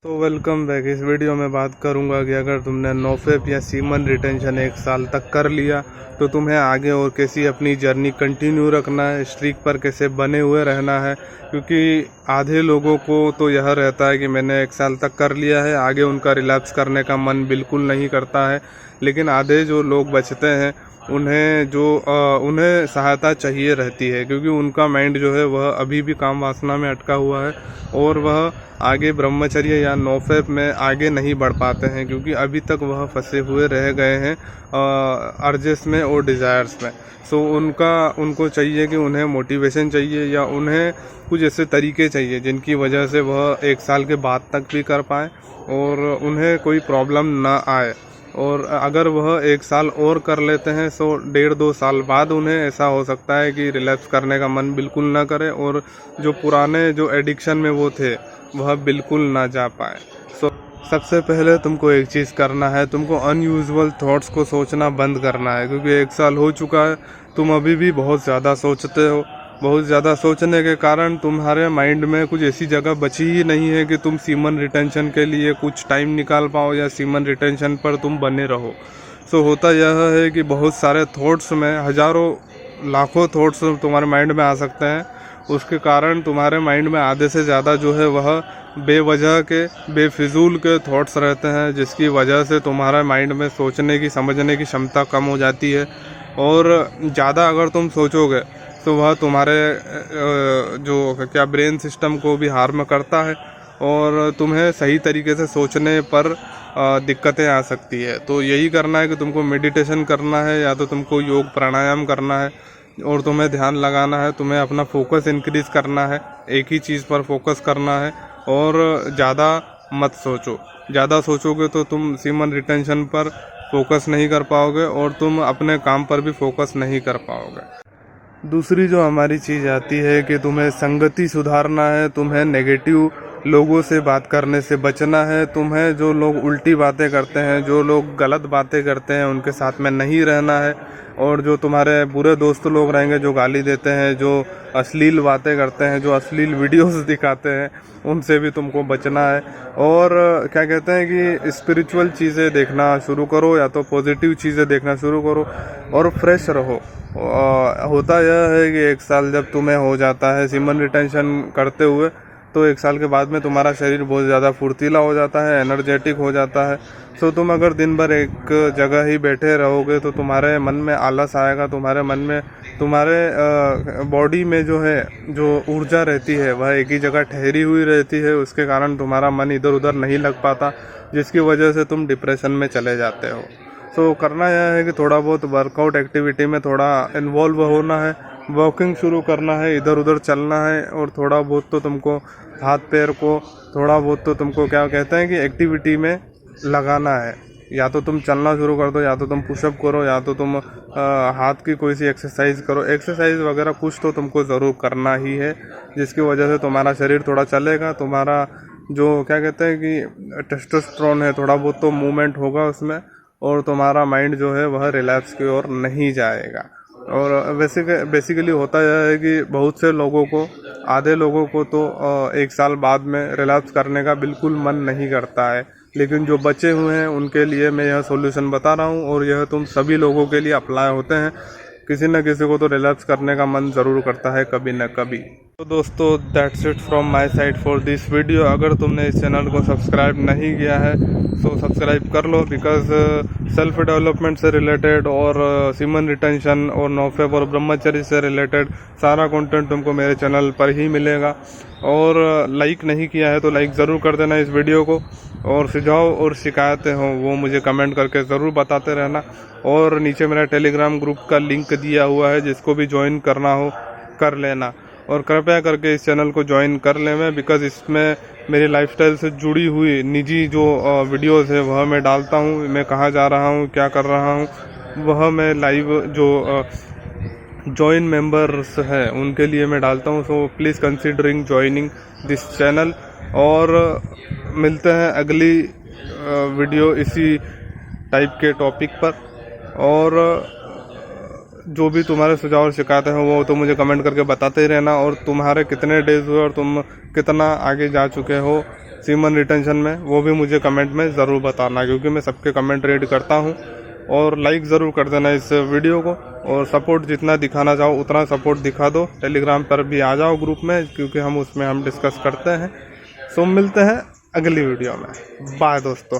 तो welcome back. इस video में बात करूंगा कि अगर तुमने नोफेप या सीमन रिटेंशन 1 साल तक कर लिया तो तुम्हें आगे और कैसी अपनी जर्नी कंटिन्यू रखना है, स्ट्रीक पर कैसे बने हुए रहना है। क्योंकि आधे लोगों को तो यह रहता है कि मैंने 1 साल तक कर लिया है, आगे उनका रिलैप्स करने का मन बिल्कुल नहीं करता है। लेकिन आधे जो लोग बचते हैं उन्हें सहायता चाहिए रहती है, क्योंकि उनका माइंड जो है वह अभी भी काम वासना में अटका हुआ है और वह आगे ब्रह्मचर्य या नोफेप में आगे नहीं बढ़ पाते हैं, क्योंकि अभी तक वह फंसे हुए रह गए हैं अर्जेस में और डिज़ायर्स में। सो उनको चाहिए कि उन्हें मोटिवेशन चाहिए या उन्हें कुछ ऐसे तरीके चाहिए जिनकी वजह से वह 1 साल के बाद तक भी कर पाएँ और उन्हें कोई प्रॉब्लम ना आए। और अगर वह 1 साल और कर लेते हैं तो 1.5-2 साल बाद उन्हें ऐसा हो सकता है कि रिलैप्स करने का मन बिल्कुल ना करे और जो पुराने जो एडिक्शन में वो थे वह बिल्कुल ना जा पाए। सबसे पहले तुमको एक चीज़ करना है, तुमको अनयूजुअल थॉट्स को सोचना बंद करना है। क्योंकि 1 साल हो चुका है, तुम अभी भी बहुत ज़्यादा सोचते हो। बहुत ज़्यादा सोचने के कारण तुम्हारे माइंड में कुछ ऐसी जगह बची ही नहीं है कि तुम सीमन रिटेंशन के लिए कुछ टाइम निकाल पाओ या सीमन रिटेंशन पर तुम बने रहो। होता यह है कि बहुत सारे थॉट्स में हज़ारों लाखों थॉट्स तुम्हारे माइंड में आ सकते हैं। उसके कारण तुम्हारे माइंड में आधे से ज़्यादा जो है वह बेवजह के बेफिजूल के थॉट्स रहते हैं, जिसकी वजह से तुम्हारा माइंड में सोचने की समझने की क्षमता कम हो जाती है। और ज़्यादा अगर तुम सोचोगे तो वह तुम्हारे जो क्या ब्रेन सिस्टम को भी हार्म करता है और तुम्हें सही तरीके से सोचने पर दिक्कतें आ सकती है। तो यही करना है कि तुमको मेडिटेशन करना है या तो तुमको योग प्राणायाम करना है और तुम्हें ध्यान लगाना है। तुम्हें अपना फोकस इंक्रीज़ करना है, एक ही चीज़ पर फोकस करना है और ज़्यादा मत सोचो। ज़्यादा सोचोगे तो तुम सीमन रिटेंशन पर फोकस नहीं कर पाओगे और तुम अपने काम पर भी फोकस नहीं कर पाओगे। दूसरी जो हमारी चीज़ आती है कि तुम्हें संगति सुधारना है, तुम्हें नेगेटिव लोगों से बात करने से बचना है। तुम्हें जो लोग उल्टी बातें करते हैं, जो लोग गलत बातें करते हैं, उनके साथ में नहीं रहना है। और जो तुम्हारे बुरे दोस्त लोग रहेंगे जो गाली देते हैं, जो अश्लील बातें करते हैं, जो अश्लील वीडियोस दिखाते हैं, उनसे भी तुमको बचना है। और क्या कहते हैं कि स्पिरिचुअल चीज़ें देखना शुरू करो या तो पॉजिटिव चीज़ें देखना शुरू करो और फ्रेश रहो। होता यह है कि 1 साल जब तुम्हें हो जाता है सीमन रिटेंशन करते हुए, तो 1 साल के बाद में तुम्हारा शरीर बहुत ज़्यादा फुर्तीला हो जाता है, एनर्जेटिक हो जाता है। तुम अगर दिन भर एक जगह ही बैठे रहोगे तो तुम्हारे मन में आलस आएगा, तुम्हारे मन में तुम्हारे बॉडी में जो है जो ऊर्जा रहती है वह एक ही जगह ठहरी हुई रहती है। उसके कारण तुम्हारा मन इधर उधर नहीं लग पाता, जिसकी वजह से तुम डिप्रेशन में चले जाते हो। करना यह है कि थोड़ा बहुत वर्कआउट एक्टिविटी में थोड़ा इन्वॉल्व होना है, वॉकिंग शुरू करना है, इधर उधर चलना है और थोड़ा बहुत तो तुमको हाथ पैर को थोड़ा बहुत तो तुमको क्या कहते हैं कि एक्टिविटी में लगाना है। या तो तुम चलना शुरू कर दो, या तो तुम पुशअप करो, या तो तुम हाथ की कोई सी एक्सरसाइज करो। एक्सरसाइज वगैरह कुछ तो तुमको ज़रूर करना ही है, जिसकी वजह से तुम्हारा शरीर थोड़ा चलेगा। तुम्हारा जो क्या कहते हैं कि टेस्टोस्टेरोन है, थोड़ा बहुत तो मूवमेंट होगा उसमें और तुम्हारा माइंड जो है वह रिलैप्स की ओर नहीं जाएगा। और बेसिकली होता यह है कि बहुत से लोगों को, आधे लोगों को तो 1 साल बाद में रिलैप्स करने का बिल्कुल मन नहीं करता है। लेकिन जो बचे हुए हैं उनके लिए मैं यह सॉल्यूशन बता रहा हूँ और यह तुम सभी लोगों के लिए अप्लाई होते हैं। किसी न किसी को तो रिलैप्स करने का मन ज़रूर करता है कभी न कभी। तो दोस्तों, that's it from my side for this video. अगर तुमने इस चैनल को सब्सक्राइब नहीं किया है तो सब्सक्राइब कर लो, बिकॉज सेल्फ डेवलपमेंट से रिलेटेड और सीमन रिटेंशन और नोफेप और ब्रह्मचर्य से रिलेटेड सारा कंटेंट तुमको मेरे चैनल पर ही मिलेगा। और लाइक नहीं किया है तो लाइक ज़रूर कर देना इस वीडियो को, और सुझाव और शिकायतें हों वो मुझे कमेंट करके ज़रूर बताते रहना। और नीचे मेरा टेलीग्राम ग्रुप का लिंक दिया हुआ है, जिसको भी ज्वाइन करना हो कर लेना। और कृपया करके इस चैनल को ज्वाइन कर लें मैं, बिकॉज़ इसमें मेरी लाइफस्टाइल से जुड़ी हुई निजी जो वीडियोस है वह मैं डालता हूँ। मैं कहाँ जा रहा हूँ, क्या कर रहा हूँ, वह मैं लाइव जो जॉइन मेंबर्स हैं उनके लिए मैं डालता हूँ। So please considering joining this channel. और मिलते हैं अगली वीडियो इसी टाइप के टॉपिक पर। और जो भी तुम्हारे सुझाव और शिकायतें हैं वो तो मुझे कमेंट करके बताते ही रहना। और तुम्हारे कितने डेज हुए और तुम कितना आगे जा चुके हो सीमन रिटेंशन में, वो भी मुझे कमेंट में ज़रूर बताना, क्योंकि मैं सबके कमेंट रीड करता हूँ। और लाइक ज़रूर कर देना इस वीडियो को, और सपोर्ट जितना दिखाना चाहो उतना सपोर्ट दिखा दो। टेलीग्राम पर भी आ जाओ ग्रुप में, क्योंकि हम उसमें डिस्कस करते हैं। सो मिलते हैं अगली वीडियो में। बाय दोस्तों।